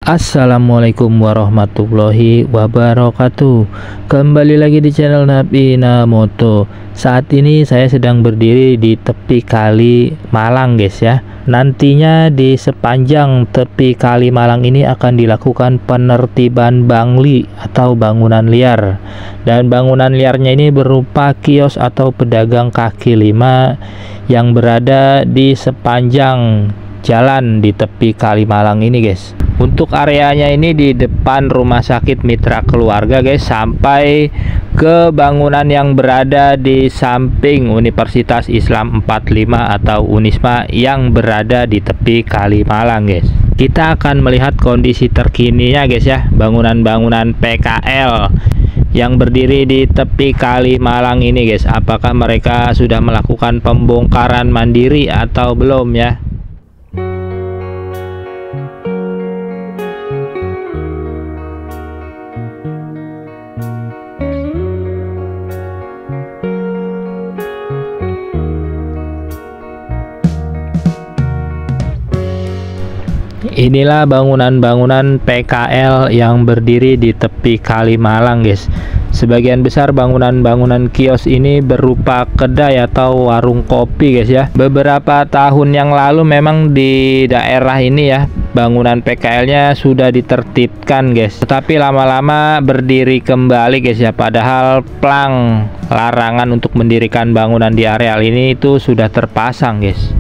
Assalamualaikum warahmatullahi wabarakatuh. Kembali lagi di channel Nabi Namoto. Saat ini saya sedang berdiri di tepi kali Malang guys ya. Nantinya di sepanjang tepi kali Malang ini akan dilakukan penertiban bangli atau bangunan liar. Dan bangunan liarnya ini berupa kios atau pedagang kaki lima yang berada di sepanjang jalan di tepi kali Malang ini guys. Untuk areanya ini di depan Rumah Sakit Mitra Keluarga guys, sampai ke bangunan yang berada di samping Universitas Islam 45 atau Unisma yang berada di tepi kali Malang guys. Kita akan melihat kondisi terkininya guys ya, bangunan-bangunan PKL yang berdiri di tepi kali Malang ini guys. Apakah mereka sudah melakukan pembongkaran mandiri atau belum ya? Inilah bangunan-bangunan PKL yang berdiri di tepi kali Malang guys. Sebagian besar bangunan-bangunan kios ini berupa kedai atau warung kopi guys ya. Beberapa tahun yang lalu memang di daerah ini ya, bangunan PKL-nya sudah ditertibkan guys. Tetapi lama-lama berdiri kembali guys ya. Padahal plang larangan untuk mendirikan bangunan di areal ini itu sudah terpasang guys.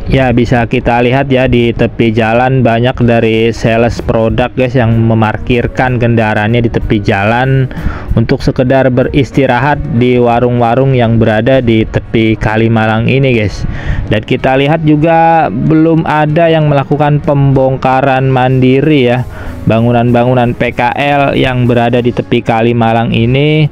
Ya, bisa kita lihat ya di tepi jalan banyak dari sales produk guys yang memarkirkan kendaraannya di tepi jalan untuk sekedar beristirahat di warung-warung yang berada di tepi kali Malang ini guys. Dan kita lihat juga belum ada yang melakukan pembongkaran mandiri ya, bangunan-bangunan PKL yang berada di tepi kali Malang ini.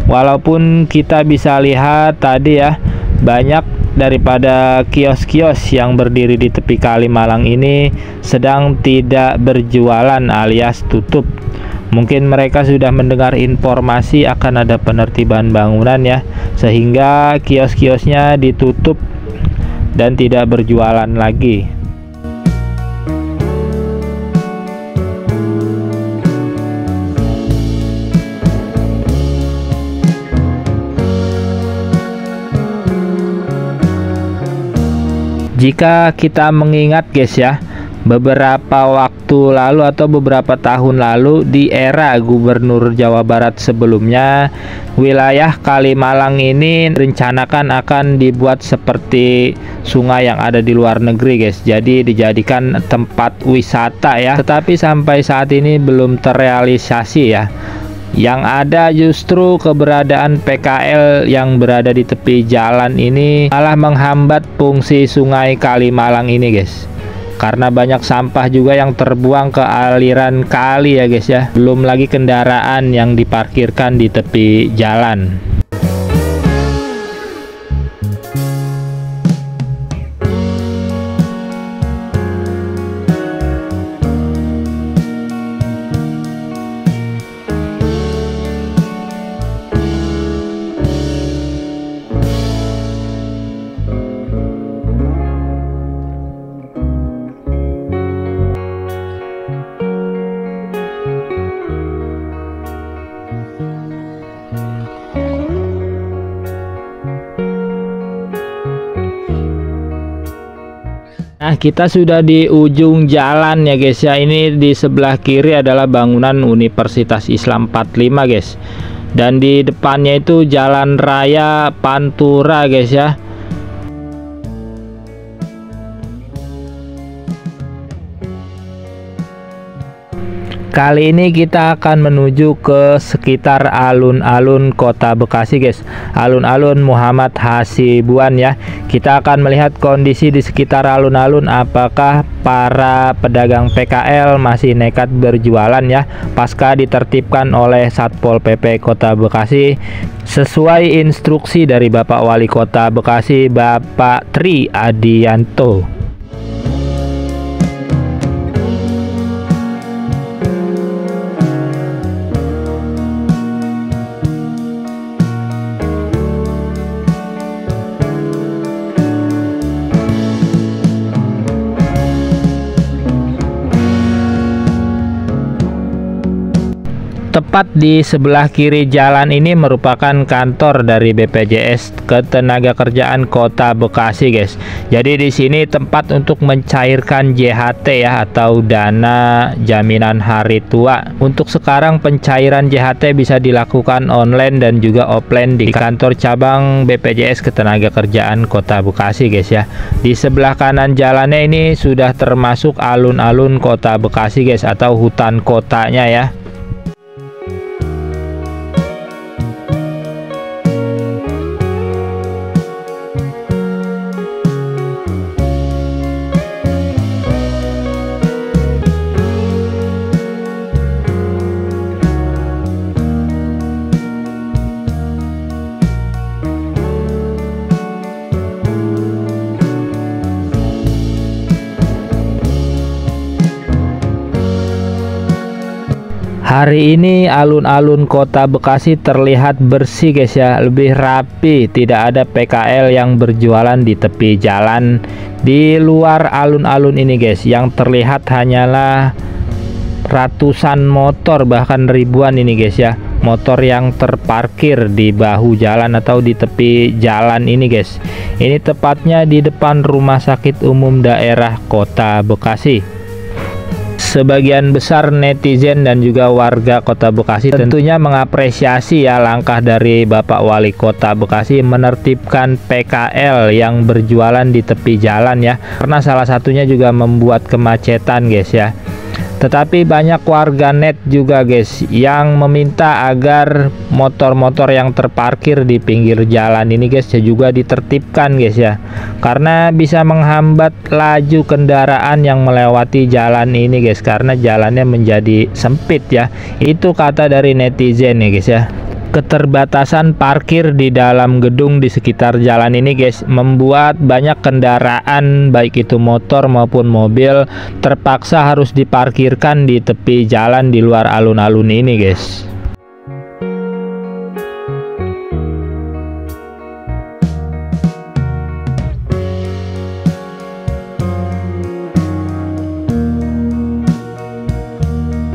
Walaupun kita bisa lihat tadi ya, banyak daripada kios-kios yang berdiri di tepi kali Malang ini sedang tidak berjualan alias tutup. Mungkin mereka sudah mendengar informasi akan ada penertiban bangunan ya, sehingga kios-kiosnya ditutup dan tidak berjualan lagi. Jika kita mengingat guys ya, beberapa waktu lalu atau beberapa tahun lalu di era Gubernur Jawa Barat sebelumnya, wilayah Kalimalang ini rencanakan akan dibuat seperti sungai yang ada di luar negeri guys. Jadi dijadikan tempat wisata ya. Tetapi sampai saat ini belum terrealisasi ya. Yang ada justru keberadaan PKL yang berada di tepi jalan ini malah menghambat fungsi sungai Kali Malang ini guys. Karena banyak sampah juga yang terbuang ke aliran kali ya guys ya. Belum lagi kendaraan yang diparkirkan di tepi jalan. Nah, kita sudah di ujung jalan ya guys ya. Ini di sebelah kiri adalah bangunan Universitas Islam 45 guys. Dan di depannya itu Jalan Raya Pantura guys ya. Kali ini kita akan menuju ke sekitar alun-alun Kota Bekasi, guys. Alun-alun Muhammad Hasibuan ya. Kita akan melihat kondisi di sekitar alun-alun, apakah para pedagang PKL masih nekat berjualan ya pasca ditertibkan oleh Satpol PP Kota Bekasi sesuai instruksi dari Bapak Wali Kota Bekasi, Bapak Tri Adianto. Tepat di sebelah kiri jalan ini merupakan kantor dari BPJS Ketenagakerjaan Kota Bekasi, guys. Jadi di sini tempat untuk mencairkan JHT ya, atau dana jaminan hari tua. Untuk sekarang pencairan JHT bisa dilakukan online dan juga offline di kantor cabang BPJS Ketenagakerjaan Kota Bekasi, guys ya. Di sebelah kanan jalannya ini sudah termasuk alun-alun Kota Bekasi, guys, atau hutan kotanya ya. Hari ini alun-alun Kota Bekasi terlihat bersih, guys ya, lebih rapi, tidak ada PKL yang berjualan di tepi jalan. Di luar alun-alun ini, guys, yang terlihat hanyalah ratusan motor, bahkan ribuan ini, guys ya, motor yang terparkir di bahu jalan atau di tepi jalan ini, guys. Ini tepatnya di depan Rumah Sakit Umum Daerah Kota Bekasi. Sebagian besar netizen dan juga warga Kota Bekasi tentunya mengapresiasi ya langkah dari Bapak Wali Kota Bekasi menertibkan PKL yang berjualan di tepi jalan ya, karena salah satunya juga membuat kemacetan, guys ya. Tetapi banyak warganet juga, guys, yang meminta agar motor-motor yang terparkir di pinggir jalan ini, guys, juga ditertibkan, guys ya, karena bisa menghambat laju kendaraan yang melewati jalan ini, guys, karena jalannya menjadi sempit ya. Itu kata dari netizen ya, guys ya. Keterbatasan parkir di dalam gedung di sekitar jalan ini, guys, membuat banyak kendaraan baik itu motor maupun mobil terpaksa harus diparkirkan di tepi jalan di luar alun-alun ini, guys.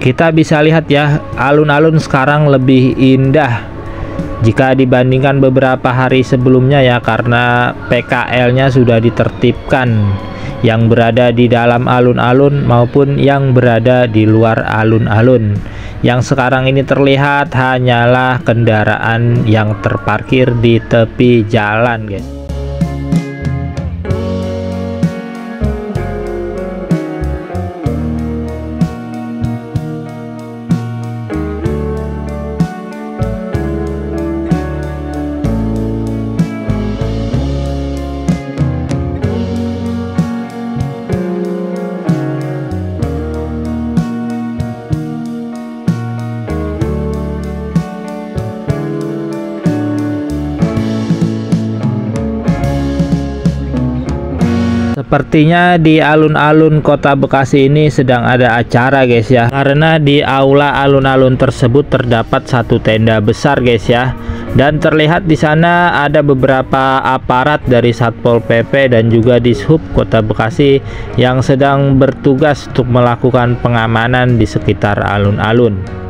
Kita bisa lihat ya, alun-alun sekarang lebih indah jika dibandingkan beberapa hari sebelumnya ya, karena PKL-nya sudah ditertibkan yang berada di dalam alun-alun maupun yang berada di luar alun-alun. Yang sekarang ini terlihat hanyalah kendaraan yang terparkir di tepi jalan, guys. Sepertinya di alun-alun Kota Bekasi ini sedang ada acara, guys ya, karena di aula alun-alun tersebut terdapat satu tenda besar, guys ya, dan terlihat di sana ada beberapa aparat dari Satpol PP dan juga Dishub Kota Bekasi yang sedang bertugas untuk melakukan pengamanan di sekitar alun-alun.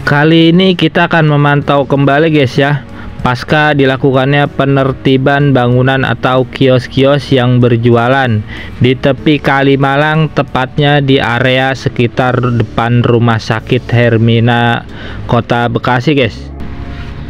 Kali ini kita akan memantau kembali guys ya, pasca dilakukannya penertiban bangunan atau kios-kios yang berjualan di tepi Kali Malang, tepatnya di area sekitar depan Rumah Sakit Hermina Kota Bekasi guys.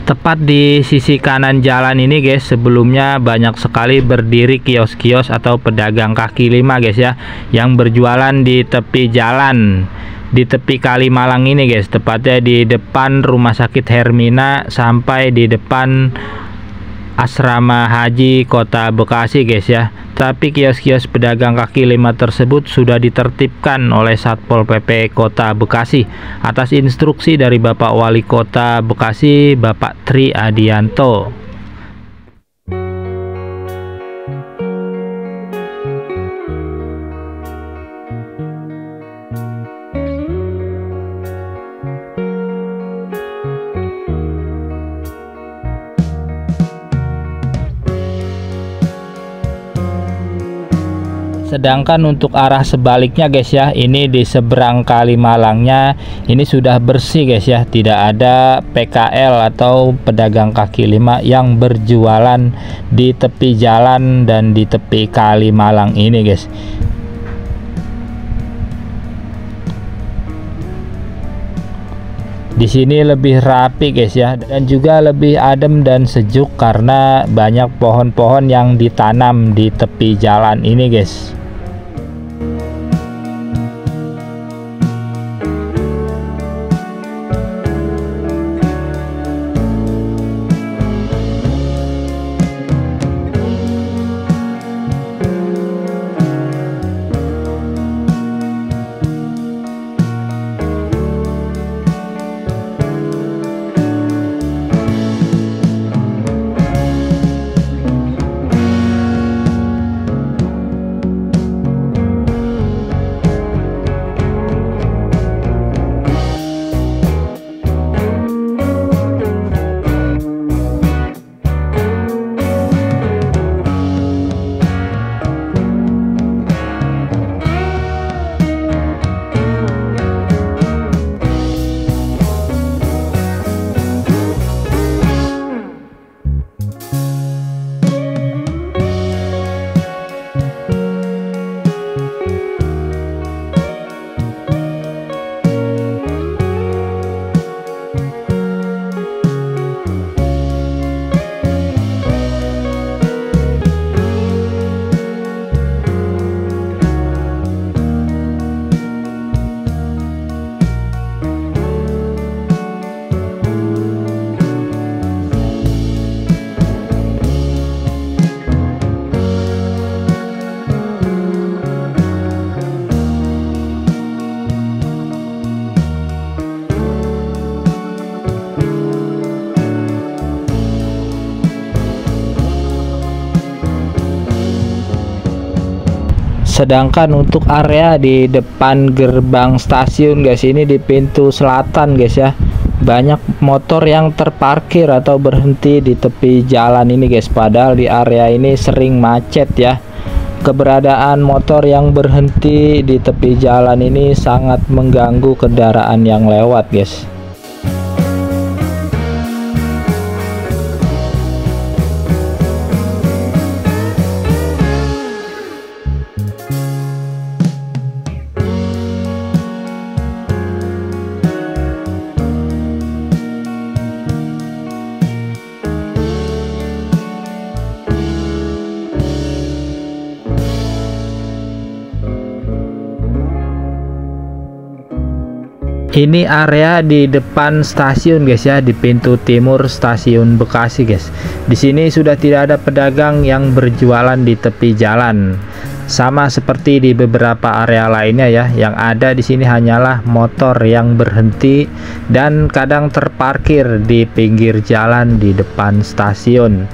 Tepat di sisi kanan jalan ini guys, sebelumnya banyak sekali berdiri kios-kios atau pedagang kaki lima guys ya, yang berjualan di tepi jalan di tepi Kali Malang ini guys, tepatnya di depan Rumah Sakit Hermina sampai di depan Asrama Haji Kota Bekasi guys ya. Tapi kios-kios pedagang kaki lima tersebut sudah ditertibkan oleh Satpol PP Kota Bekasi atas instruksi dari Bapak Wali Kota Bekasi, Bapak Tri Adianto. Sedangkan untuk arah sebaliknya guys ya, ini di seberang Kali Malangnya ini sudah bersih guys ya, tidak ada PKL atau pedagang kaki lima yang berjualan di tepi jalan dan di tepi Kali Malang ini guys. Di sini lebih rapi guys ya, dan juga lebih adem dan sejuk karena banyak pohon-pohon yang ditanam di tepi jalan ini guys. Sedangkan untuk area di depan gerbang stasiun guys, ini di pintu selatan guys ya, banyak motor yang terparkir atau berhenti di tepi jalan ini guys, padahal di area ini sering macet ya. Keberadaan motor yang berhenti di tepi jalan ini sangat mengganggu kendaraan yang lewat guys. Ini area di depan stasiun guys ya, di pintu timur stasiun Bekasi guys. Di sini sudah tidak ada pedagang yang berjualan di tepi jalan. Sama seperti di beberapa area lainnya ya, yang ada di sini hanyalah motor yang berhenti dan kadang terparkir di pinggir jalan di depan stasiun.